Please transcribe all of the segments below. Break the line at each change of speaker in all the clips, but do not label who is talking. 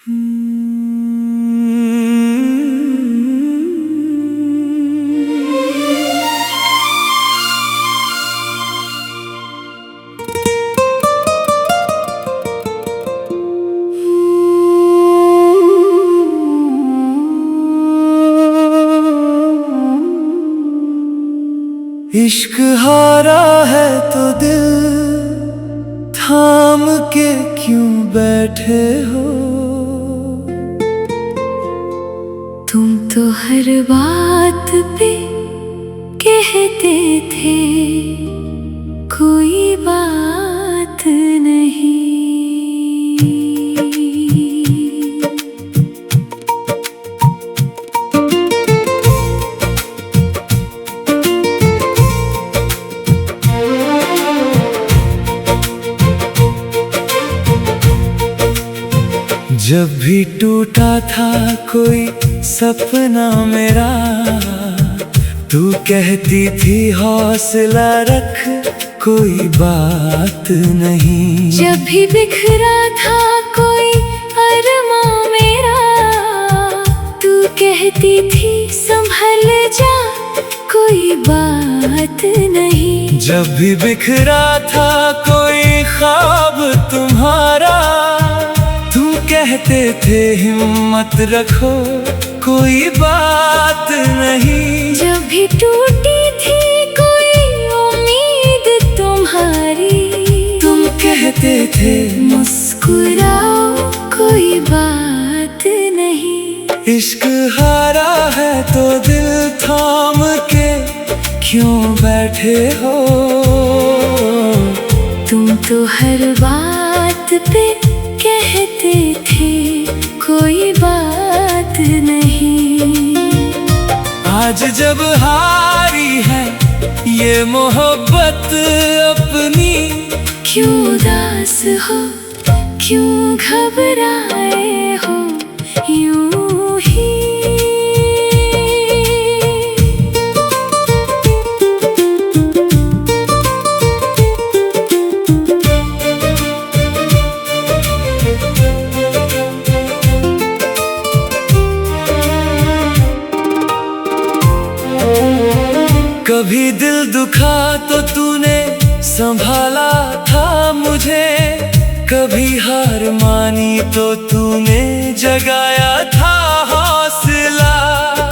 इश्क हारा है तो दिल थाम के क्यों बैठे हो?
तुम तो हर बात पे कहते थे कोई बात नहीं।
जब भी टूटा था कोई सपना मेरा, तू कहती थी हौसला रख कोई बात नहीं।
जब भी बिखरा था कोई अरमां मेरा, तू कहती थी संभल जा कोई बात नहीं।
जब भी बिखरा था कोई ख्वाब तुम्हारा, कहते थे हिम्मत रखो कोई बात नहीं।
जब भी टूटी थी कोई उम्मीद तुम्हारी,
तुम कहते थे
मुस्कुराओ कोई बात नहीं।
इश्क हारा है तो दिल थाम के क्यों बैठे हो?
तुम तो हर बात पे कहते थे कोई बात नहीं।
आज जब हारी है ये मोहब्बत अपनी,
क्यों उदास हो क्यों घबराए हो यूं ही?
कभी दिल दुखा तो तूने संभाला था मुझे, कभी हार मानी तो तूने जगाया था हौसला।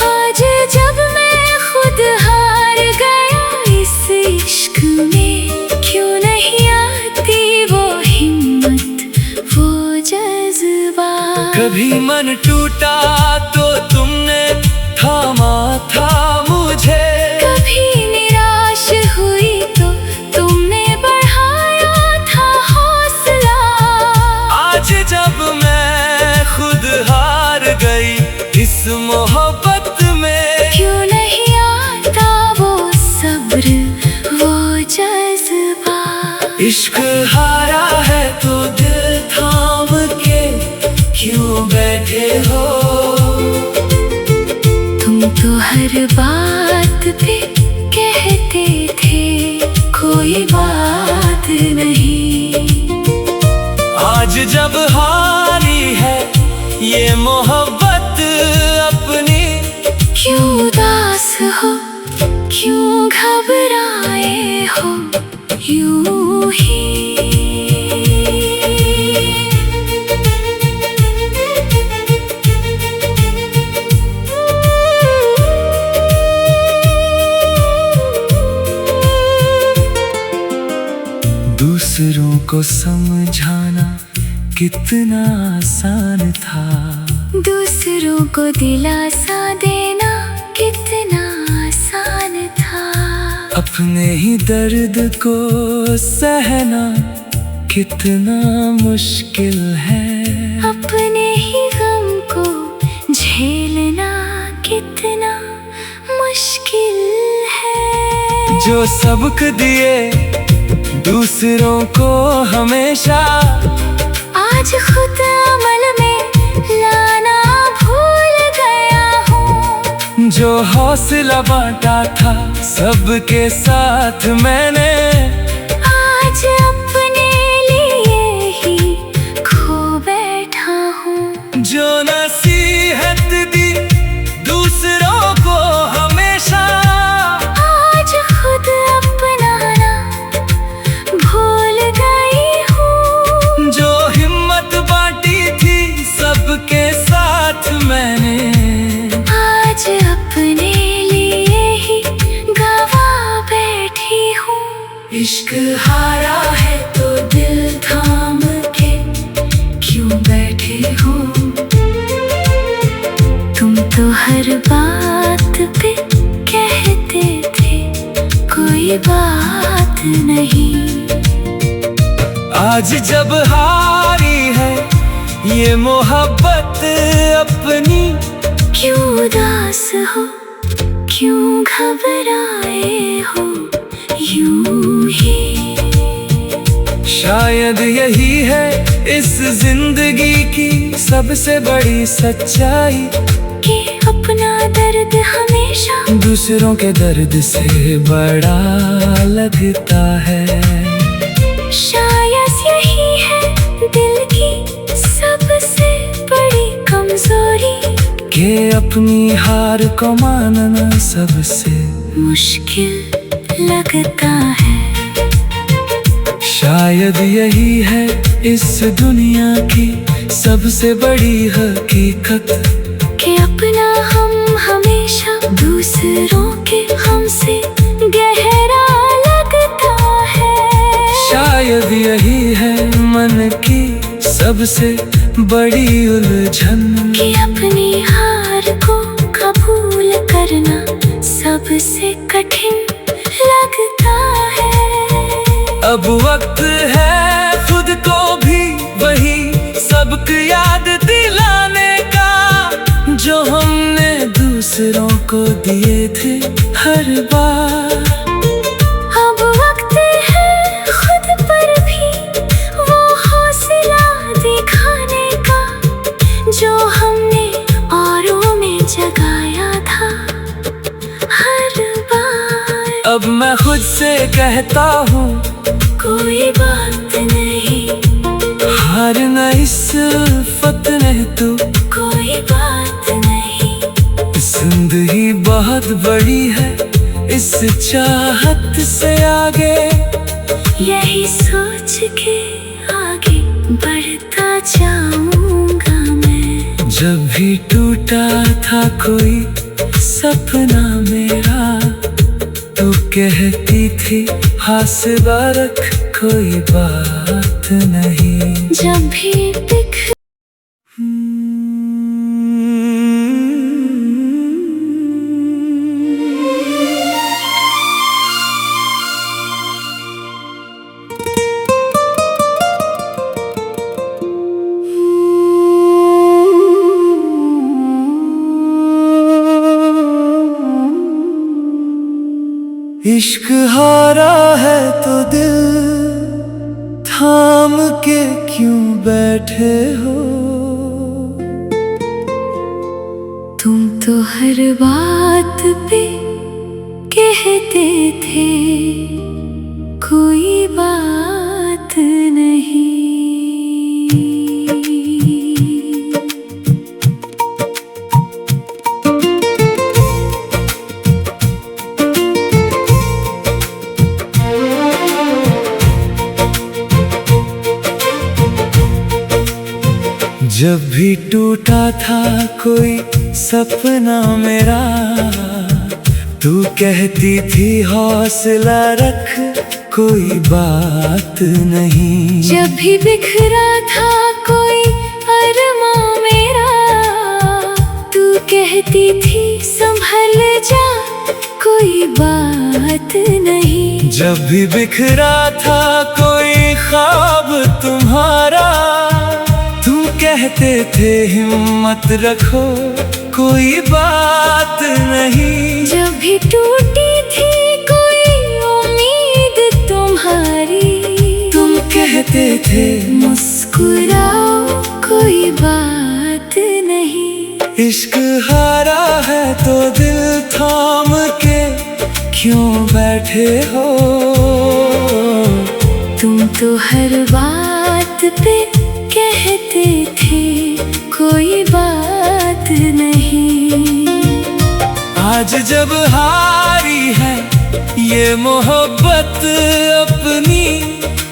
आज जब मैं खुद हार गया इस इश्क में, क्यों नहीं आती वो हिम्मत वो जज्बा?
कभी मन टूटा तो तुमने थामा था मुझे,
कभी निराश हुई तो तुमने बढ़ाया था हौसला।
आज जब मैं खुद हार गई इस मोहब्बत में,
क्यों नहीं आता वो सब्र वो जज्बा?
इश्क हारा है तो दिल थाम के क्यों बैठे हो?
तुम तो हर बात पे कहते थे कोई बात नहीं।
आज जब हारी है ये मोहब्बत अपनी,
क्यों उदास हो क्यों घबराए हो यूं ही?
दूसरों को समझाना कितना आसान था,
दूसरों को दिलासा देना कितना आसान था।
अपने ही दर्द को सहना कितना मुश्किल है,
अपने ही गम को झेलना कितना मुश्किल है।
जो सबक दिए दूसरों को हमेशा,
आज खुद अमल में लाना भूल गया हूँ।
जो हौसला बांटा था सबके साथ मैंने,
आज अपने लिए ही खो बैठा हूँ।
जो नसीहत दी दूसरों को हमेशा,
आज खुद अपनाना भूल गई हूँ।
जो हिम्मत बांटी थी सबके साथ मैंने,
आज अपने लिए ही गवा बैठी हूँ। इश्क हारा है तो दिल थाम के क्यों बैठे हो? तुम तो हर बात पे कहते थे कोई बात नहीं।
आज जब हारी है ये मोहब्बत अपनी,
क्यों उदास हो, क्यों घबराए हो यूं ही?
शायद यही है इस जिंदगी की सबसे बड़ी सच्चाई,
कि अपना दर्द हमेशा
दूसरों के दर्द से बड़ा लगता है।
शायद यही है दिल की सबसे बड़ी कमजोरी,
कि अपनी हार को मानना सबसे
मुश्किल लगता है।
शायद यही है इस दुनिया की सबसे बड़ी हकीकत,
कि अपना हम हमेशा दूसरों के हमसे गहरा लगता है।
शायद यही है मन की सबसे बड़ी उलझन,
कि अपनी हार को कबूल करना सबसे कठिन लगता है।
अब वक्त है खुद को भी वही सबक याद दिलाने का, जो हमने दूसरों को दिए थे हर बार।
अब वक्त है खुद पर भी वो हौसला दिखाने का, जो हमने औरों में जगाया था हर बार।
अब मैं खुद से कहता हूँ
कोई बात नहीं,
हारना इस उल्फत ने तो
कोई बात नहीं।
जिंदगी बहुत बड़ी है इस चाहत से आगे,
यही सोच के आगे बढ़ता जाऊंगा मैं।
जब भी टूटा था कोई सपना मेरा, तू कहती थी हौसला रख कोई बात नहीं।
जब भी
इश्क हारा है तो दिल थाम के क्यों बैठे हो?
तुम तो हर बात पे कहते थे कोई बात नहीं।
जब भी टूटा था कोई सपना मेरा, तू कहती थी हौसला रख कोई बात नहीं।
जब भी बिखरा था कोई अरमां मेरा, तू कहती थी संभल जा कोई बात नहीं।
जब भी बिखरा था कोई ख्वाब तुम्हारा, तुम कहते थे हिम्मत रखो कोई बात नहीं।
जब भी टूटी थी कोई उम्मीद तुम्हारी,
तुम कहते थे
मुस्कुराओ कोई बात नहीं।
इश्क हारा है तो दिल थाम के क्यों बैठे हो?
तुम तो हर बात पे कहते थे कोई
जब हारी है ये मोहब्बत अपनी,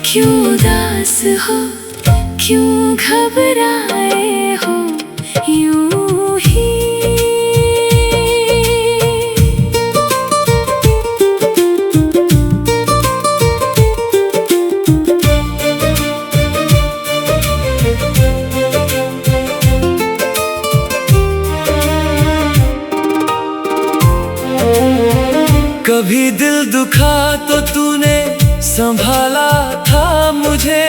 क्यों उदास हो, क्यों घबराए हो यूं ही।
कभी दिल दुखा तो तूने संभाला था मुझे,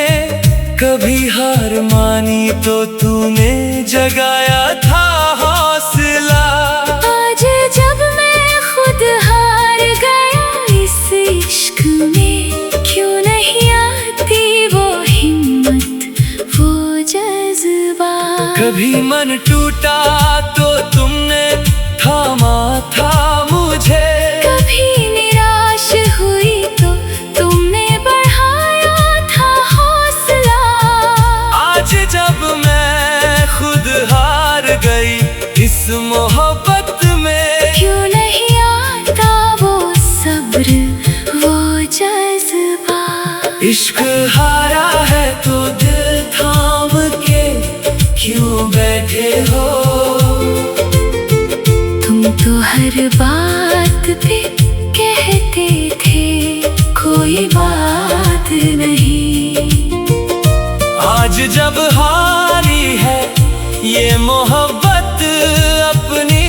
कभी हार मानी तो तूने जगाया था हौसला।
आज जब मैं खुद हार गया इस इश्क में, क्यों नहीं आती वो हिम्मत, वो जज्बा।
कभी मन टूटा तो तुमने थामा था मुझे,
कभी निराश हुई तो तुमने बढ़ाया था हौसला।
आज जब मैं खुद हार गई इस मोहब्बत में,
क्यों नहीं आता वो सब्र, वो जज्बा।
इश्क हारा है तो दिल थाम के क्यों बैठे हो।
तुम तो हर बात पे कहते थे कोई बात नहीं,
आज जब हारी है ये मोहब्बत अपनी,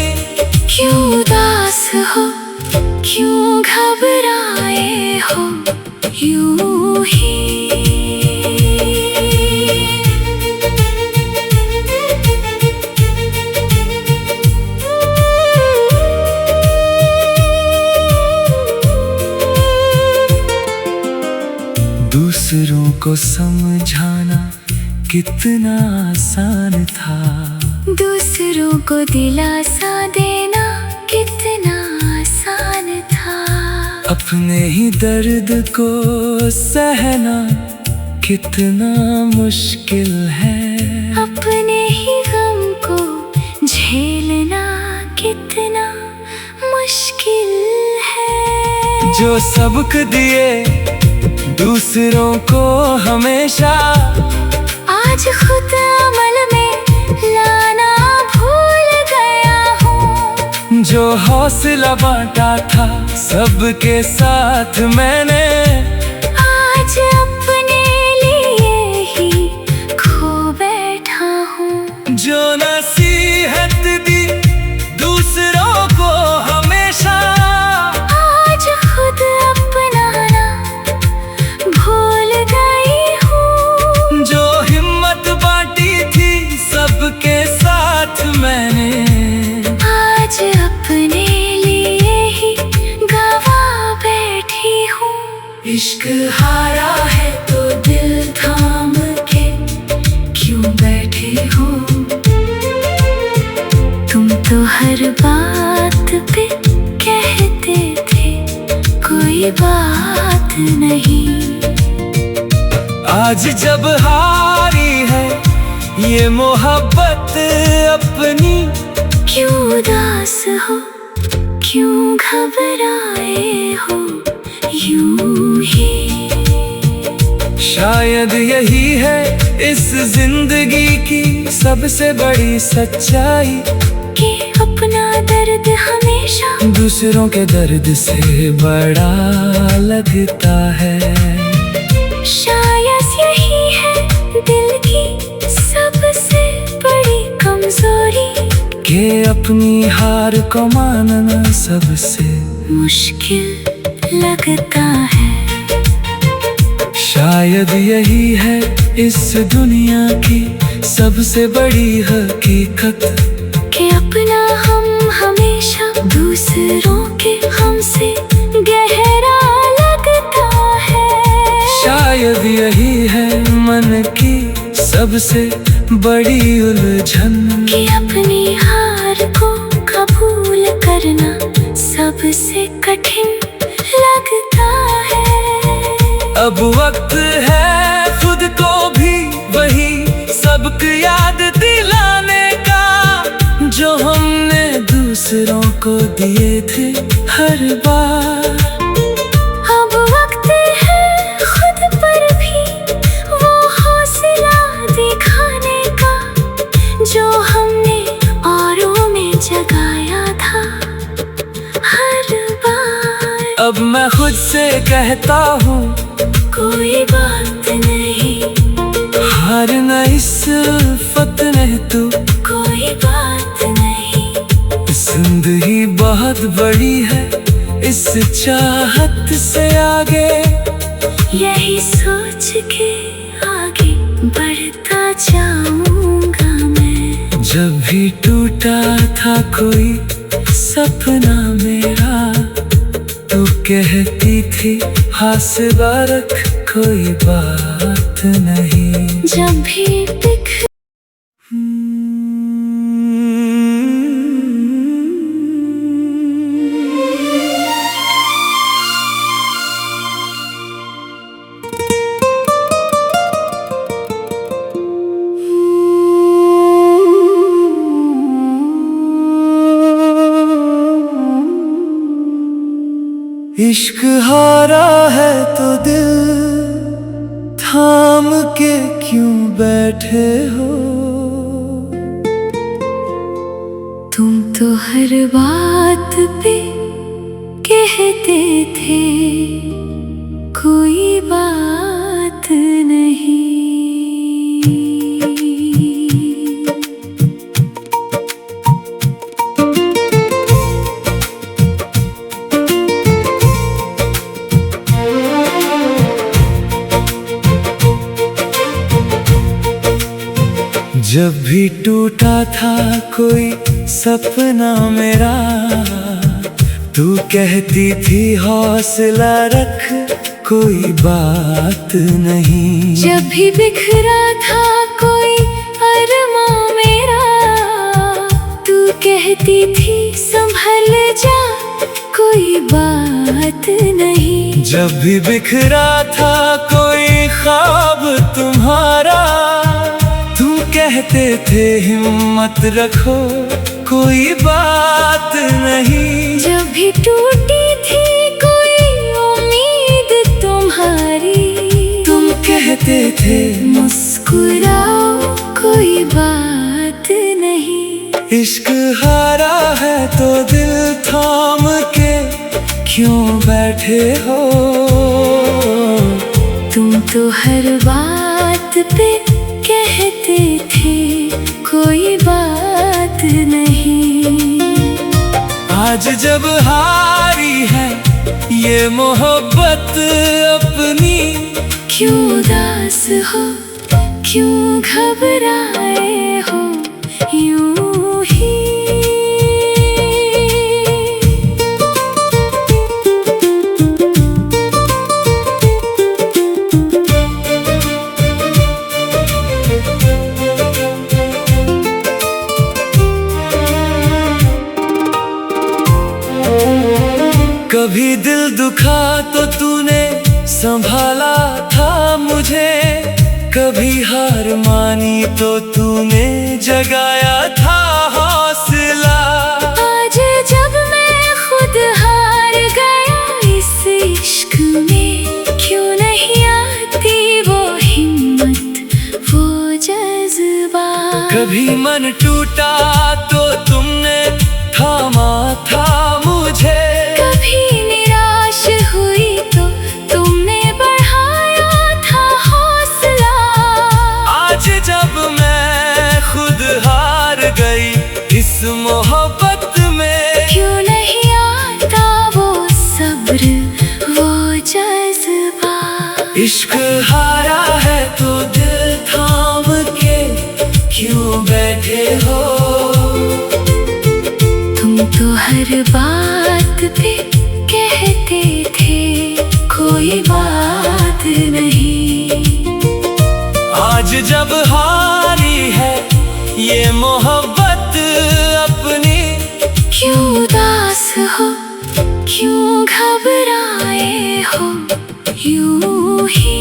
क्यों उदास हो, क्यों घबराए हो यूं ही।
दूसरों को समझाना कितना आसान था,
दूसरों को दिलासा देना कितना आसान था।
अपने ही दर्द को सहना कितना मुश्किल है,
अपने ही गम को झेलना कितना मुश्किल है।
जो सबक दिए दूसरों को हमेशा,
आज खुद अमल में लाना भूल गया हूँ।
जो हौसला बांटा था सबके साथ मैंने,
आज अपने लिए ही खो बैठा हूँ।
जो नसीहत दी दूसरों को हमेशा,
आज खुद अपनाना भूल गई हूँ।
जो हिम्मत बांटी थी सबके साथ मैंने,
आज अपने लिए ही गवा बैठी हूँ। इश्क हारा है तो दिल थाम के क्यों बैठे हो। तुम तो हर बात पे कहते थे कोई बात नहीं,
आज जब हारी है ये मोहब्बत अपनी,
क्यों उदास हो, क्यों घबराए हो यूं ही।
शायद यही है इस जिंदगी की सबसे बड़ी सच्चाई,
कि अपना दर्द हमेशा
दूसरों के दर्द से बड़ा लगता है।
शायद यही है दिल की सबसे बड़ी कमजोरी,
कि अपनी हार को मानना सबसे
मुश्किल लगता है।
शायद यही है इस दुनिया की सबसे बड़ी हकीकत,
कि अपना हम हमेशा दूसरों के हमसे गहरा लगता है।
शायद यही है मन की सबसे बड़ी उलझन,
कि अपनी हार को कबूल करना सबसे कठिन लगता है।
अब वक्त है खुद को भी वही सबक याद दिलाने का, जो हमने दूसरों को दिए थे हर बार।
अब वक्त है खुद पर भी वो हौसला दिखाने का, जो हमने औरों में जगाया था हर बार।
अब मैं खुद से कहता हूँ
कोई बात नहीं,
हारना इस फतने तू
कोई बात नहीं।
जिंदगी बहुत बड़ी है इस चाहत से आगे,
यही सोच के आगे बढ़ता जाऊंगा मैं।
जब भी टूटा था कोई सपना मेरा, तू कहती थी हौसला रख कोई बात नहीं।
जब भी
इश्क हारा है तो दिल थाम के क्यों बैठे हो?
तुम तो हर बात पे कहते थे कोई बात नहीं।
जब भी टूटा था कोई सपना मेरा, तू कहती थी हौसला रख कोई बात नहीं।
जब भी बिखरा था कोई अरमां मेरा, तू कहती थी संभल जा कोई बात नहीं।
जब भी बिखरा था कोई ख्वाब तुम्हारा, तुम कहते थे हिम्मत रखो कोई बात नहीं।
जब भी टूटी थी कोई उम्मीद तुम्हारी,
तुम कहते थे
मुस्कुराओ कोई बात नहीं।
इश्क हारा है तो दिल थाम के क्यों बैठे हो?
तुम तो हर बात पे कहते थे कोई बात नहीं।
आज जब हारी है ये मोहब्बत अपनी,
क्यों उदास हो क्यों घबराए हो यूं ही।
कभी दिल दुखा तो तूने संभाला था मुझे, कभी हार मानी तो तूने जगाया था हौसला।
आज जब मैं खुद हार गया इस इश्क में, क्यों नहीं आती वो हिम्मत वो जज्बा।
कभी मन टूटा तो तुमने थामा था मुझे,
कभी निराश हुई तो तुमने बढ़ाया था हौसला।
आज जब मैं खुद हार गई इस मोहब्बत में,
क्यों नहीं आता वो सब्र वो जज्बा।
इश्क हारा है तो दिल थाम के क्यों बैठे हो?
तुम तो हर बात पे कहते थे कोई बात नहीं।
आज जब हारी है ये मोहब्बत अपनी,
क्यों उदास हो क्यों घबराए हो यूं ही।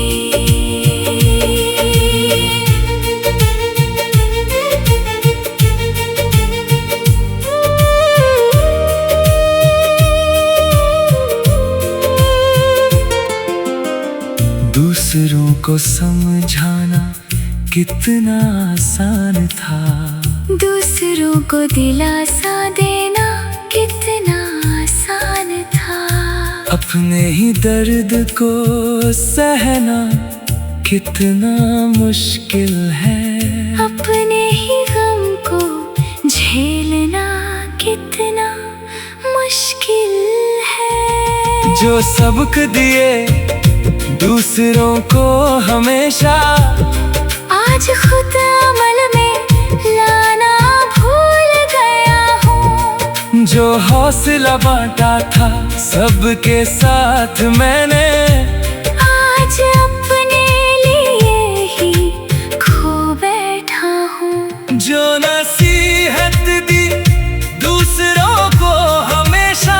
को समझाना कितना आसान था,
दूसरों को दिलासा देना कितना आसान था,
अपने ही दर्द को सहना कितना मुश्किल है,
अपने ही गम को झेलना कितना मुश्किल है।
जो सबक दिए दूसरों को हमेशा,
आज खुद अमल में लाना भूल गया हूँ।
जो हौसला बांटा था सबके साथ मैंने,
आज अपने लिए ही खो बैठा हूँ।
जो नसीहत दी दूसरों को हमेशा,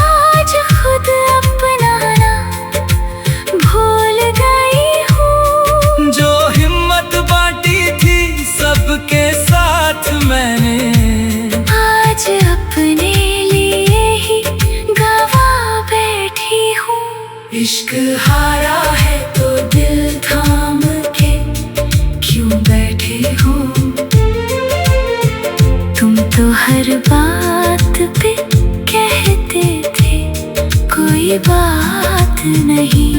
आज खुद अपनाना भूल गई हूँ।
जो हिम्मत बांटी थी सबके साथ मैंने,
आज अपने लिए ही गवा बैठी हूँ। इश्क हारा है तो दिल थाम के क्यों बैठे हो? तुम तो हर बात पे कहते थे कोई बात नहीं।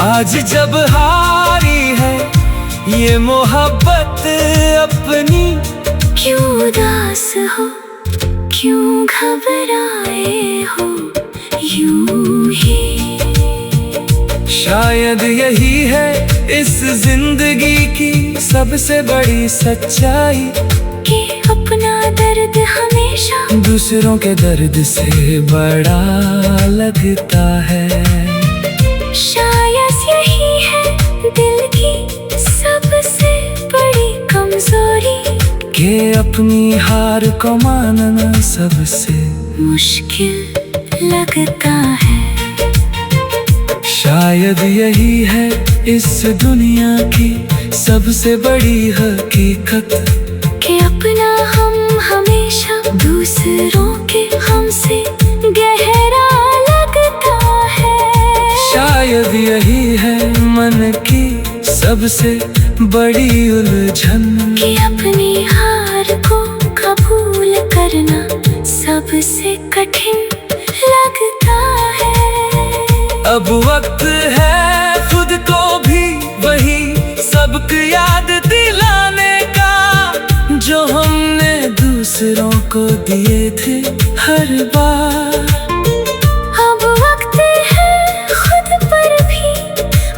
आज जब हारी है ये मोहब्बत अपनी,
क्यों उदास हो, क्यों घबराए हो यूं ही?
शायद यही है इस जिंदगी की सबसे बड़ी सच्चाई,
कि अपना दर्द हमेशा
दूसरों के दर्द से बड़ा लगता है।
शायद यही है दिल की सबसे बड़ी कमजोरी,
कि अपनी हार को मानना सबसे
मुश्किल लगता है।
शायद यही है इस दुनिया की सबसे बड़ी हकीकत,
कि अपना हम हमेशा दूसरों के हमसे गहरा लगता है।
शायद यही है मन की सबसे बड़ी उलझन,
कि अपनी हार को कबूल करना सबसे कठिन लगता है।
अब वक्त है खुद को भी वही सबक याद दिलाने का, जो हमने दूसरों को दिए थे हर बार।
अब वक्त है खुद पर भी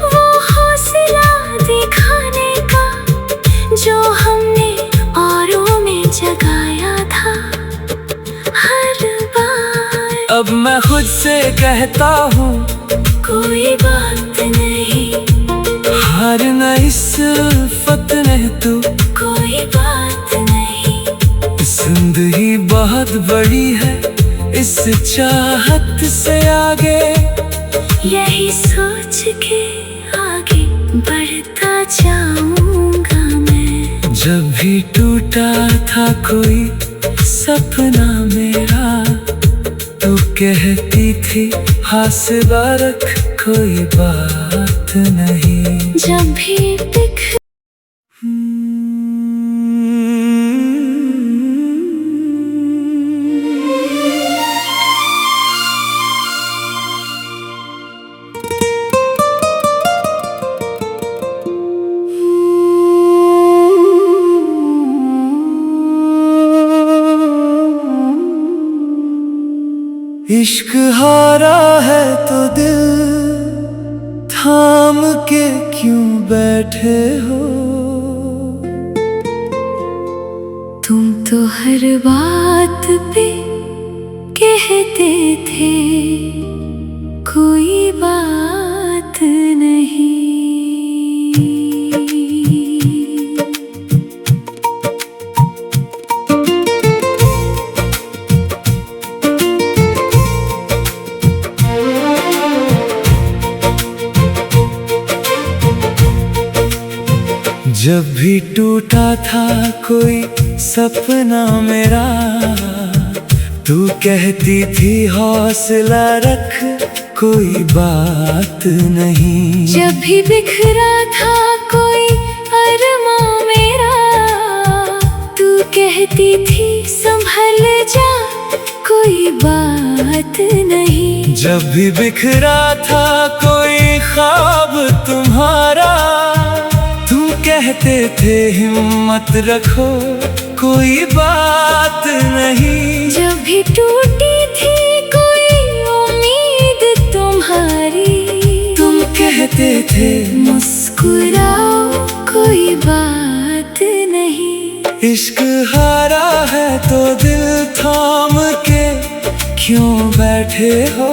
वो हौसला दिखाने का, जो हमने औरों में जगाया था हर बार।
अब मैं खुद से कहता हूँ
कोई बात नहीं,
हारना इस उल्फत ने तो
कोई बात नहीं।
जिंदगी बहुत बड़ी है इस चाहत से आगे,
यही सोच के आगे बढ़ता जाऊंगा मैं।
जब भी टूटा था कोई सपना मेरा, तू कहती थी हौसला रख कोई बात नहीं।
जब भी दिख
इश्क हारा है तो दिल थाम के क्यों बैठे हो?
तुम तो हर बात पे कहते थे कोई बात नहीं।
जब भी टूटा था कोई सपना मेरा, तू कहती थी हौसला रख कोई बात नहीं।
जब भी बिखरा था कोई अरमां मेरा, तू कहती थी संभल जा, कोई बात नहीं।
जब भी बिखरा था कोई ख्वाब तुम्हारा, तुम कहते थे हिम्मत रखो, कोई बात नहीं।
जब भी टूटी थी कोई उम्मीद तुम्हारी,
तुम कहते थे
मुस्कुराओ, कोई बात नहीं।
इश्क हारा है तो दिल थाम के क्यों बैठे हो?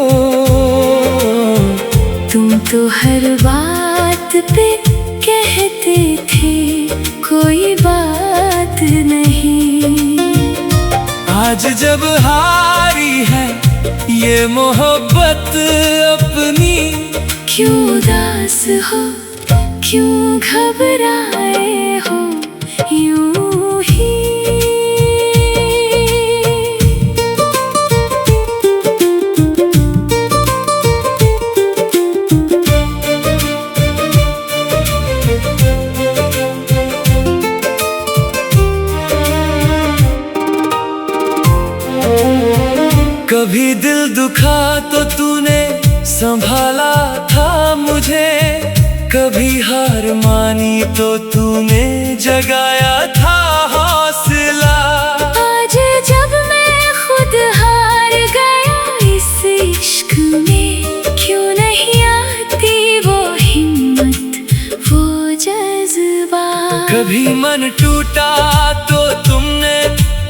तुम तो हर बात पे कहते थे कोई बात नहीं।
आज जब हारी है ये मोहब्बत अपनी,
क्यों उदास हो, क्यों घबराए हो यूं ही?
कभी दिल दुखा तो तूने संभाला था मुझे, कभी हार मानी तो तूने जगाया था हौसला।
आज जब मैं खुद हार गया इस इश्क में, क्यों नहीं आती वो हिम्मत, वो जज्बा?
कभी मन टूटा तो तुमने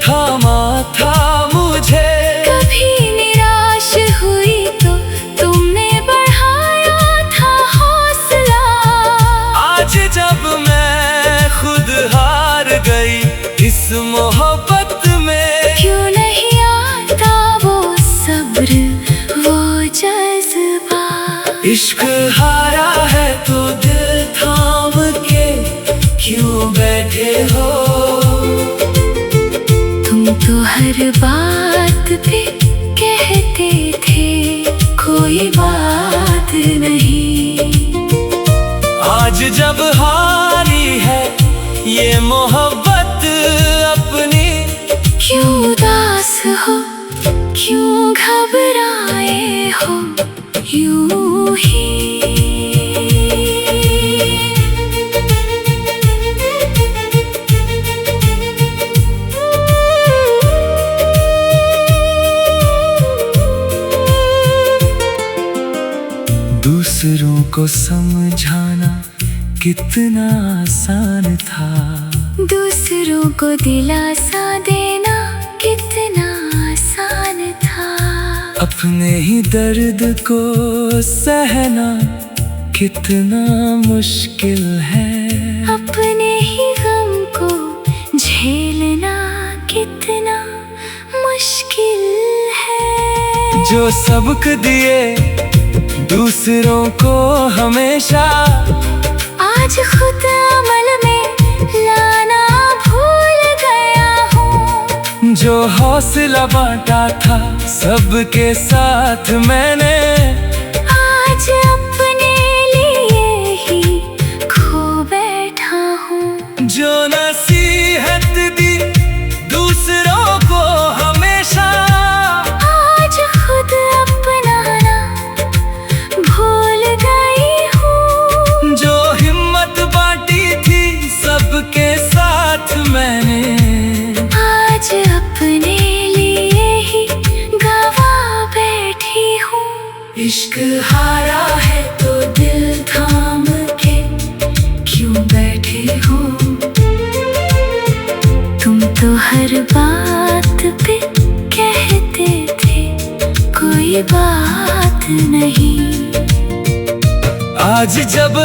थामा था मुझे,
कभी निराश हुई तो तुमने बढ़ाया था हौसला।
आज जब मैं खुद हार गई इस मोहब्बत में,
क्यों नहीं आता वो सब्र, वो जज्बा?
इश्क हारा है तो दिल थाम के क्यों बैठे हो?
तुम तो हर बात पे कहते थे कोई बात नहीं।
आज जब हारी है ये मोहब्बत अपनी,
क्यों उदास हो, क्यों घबराए हो यूं ही?
दूसरों को समझाना कितना आसान था,
दूसरों को दिलासा देना कितना आसान था।
अपने ही दर्द को सहना कितना मुश्किल है,
अपने ही गम को झेलना कितना मुश्किल है।
जो सबक दिए दूसरों को हमेशा,
आज खुद अमल में लाना भूल गया हूँ।
जो हौसला बांटा था सबके साथ मैंने,
आज अपने लिए ही खो बैठा हूँ।
जो नसीहत दी दूसरों को हमेशा,
आज खुद अपनाना भूल गई हूँ।
जो हिम्मत बांटी थी सबके साथ मैंने,
आज अपने लिए ही गवा बैठी हूँ।
इश्क हारा है तो दिल थाम के क्यों बैठे हो?
तुम तो हर बात पे कहते थे कोई बात नहीं।
आज जब